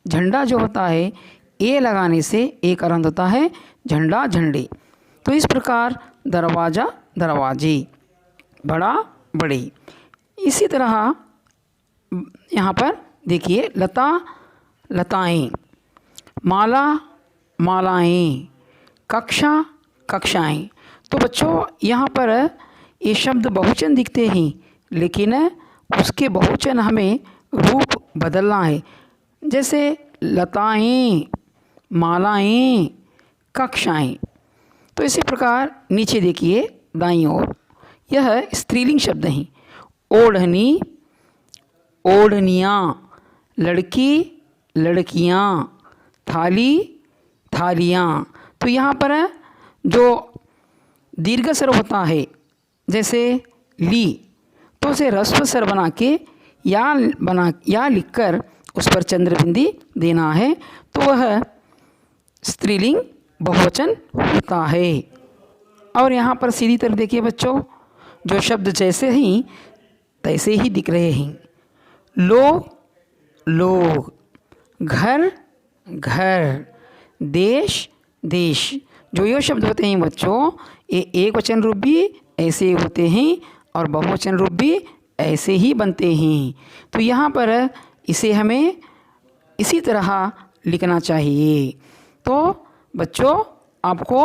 D: झंडा जो होता है ए लगाने से एक अर्थ होता है झंडा, झंडे। तो इस प्रकार दरवाज़ा, दरवाजे, बड़ा, बड़े। इसी तरह यहाँ पर देखिए लता, लताएं, माला, मालाएं, कक्षा, कक्षाएं। तो बच्चों यहाँ पर ये शब्द बहुवचन दिखते हैं, लेकिन उसके बहुवचन हमें रूप बदलना है। जैसे लताएं, मालाएं, कक्षाएं। तो इसी प्रकार नीचे देखिए दाईं ओर, यह स्त्रीलिंग शब्द हैं। ओढ़नी, ओढ़नियाँ, लड़की, लड़कियाँ, थाली, थालियाँ। तो यहाँ पर जो दीर्घ स्वर होता है, जैसे ली, तो उसे ह्रस्व स्वर बना के या लिखकर उस पर चंद्र बिंदी देना है, तो वह स्त्रीलिंग बहुवचन होता है। और यहाँ पर सीधी तरफ देखिए बच्चों, जो शब्द जैसे ही तैसे ही दिख रहे हैं। लोग, लोग, घर, घर, देश, देश। जो ये शब्द होते हैं बच्चों, ये एक वचन रूप भी ऐसे होते हैं और बहुवचन रूप भी ऐसे ही बनते हैं। तो यहाँ पर इसे हमें इसी तरह लिखना चाहिए। तो बच्चों, आपको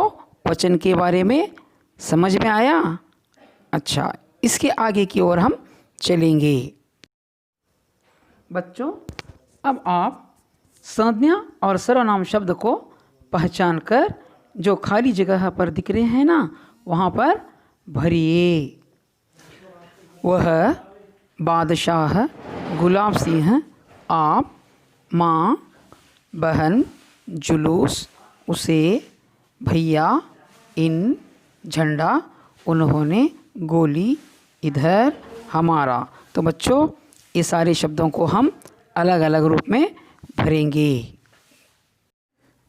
D: वचन के बारे में समझ में आया? अच्छा, इसके आगे की ओर हम चलेंगे। बच्चों, अब आप संज्ञा और सर्वनाम शब्द को पहचान कर जो खाली जगह पर दिख रहे हैं ना, वहाँ पर भरिए। वह बादशाह, गुलाब सिंह, आप, माँ, बहन, जुलूस, उसे, भैया, इन, झंडा, उन्होंने, गोली, इधर, हमारा। तो बच्चों, ये सारे शब्दों को हम अलग अलग रूप में भरेंगे।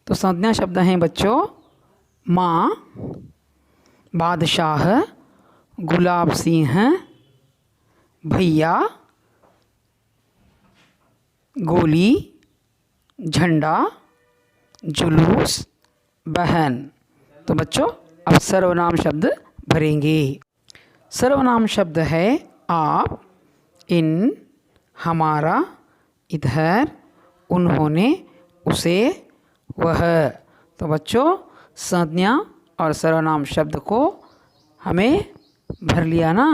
D: तो संज्ञा शब्द हैं बच्चों, माँ, बादशाह, गुलाब सिंह, भैया, गोली, झंडा, जुलूस, बहन। तो बच्चों, अब सर्वनाम शब्द भरेंगे। सर्वनाम शब्द है आप, इन, हमारा, इधर, उन्होंने, उसे, वह। तो बच्चों, संज्ञा और सर्वनाम शब्द को हमें भर लिया ना।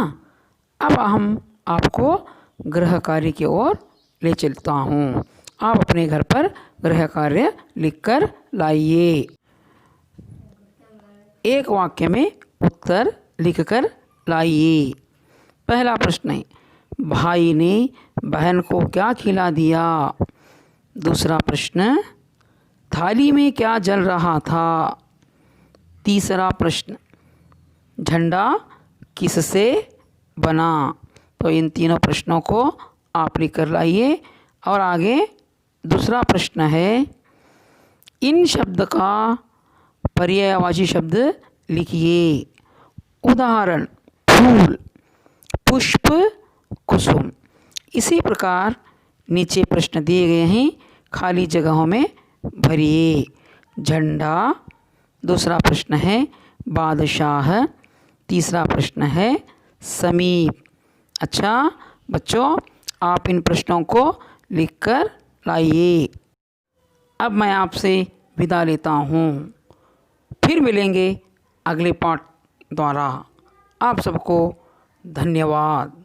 D: अब हम आपको गृह कार्य की ओर ले चलता हूँ। आप अपने घर पर गृह कार्य लिखकर लाइए। एक वाक्य में उत्तर लिखकर लाइए। पहला प्रश्न है, भाई ने बहन को क्या खिला दिया? दूसरा प्रश्न, थाली में क्या जल रहा था? तीसरा प्रश्न, झंडा किससे बना? तो इन तीनों प्रश्नों को आप लिख कर लाइए। और आगे दूसरा प्रश्न है, इन शब्द का पर्यायवाची शब्द लिखिए। उदाहरण, फूल, पुष्प, कुसुम। इसी प्रकार नीचे प्रश्न दिए गए हैं, खाली जगहों में भरिए। झंडा, दूसरा प्रश्न है बादशाह, तीसरा प्रश्न है समीप। अच्छा बच्चों, आप इन प्रश्नों को लिखकर लाइए। अब मैं आपसे विदा लेता हूँ, फिर मिलेंगे अगले पाठ द्वारा। आप सबको धन्यवाद।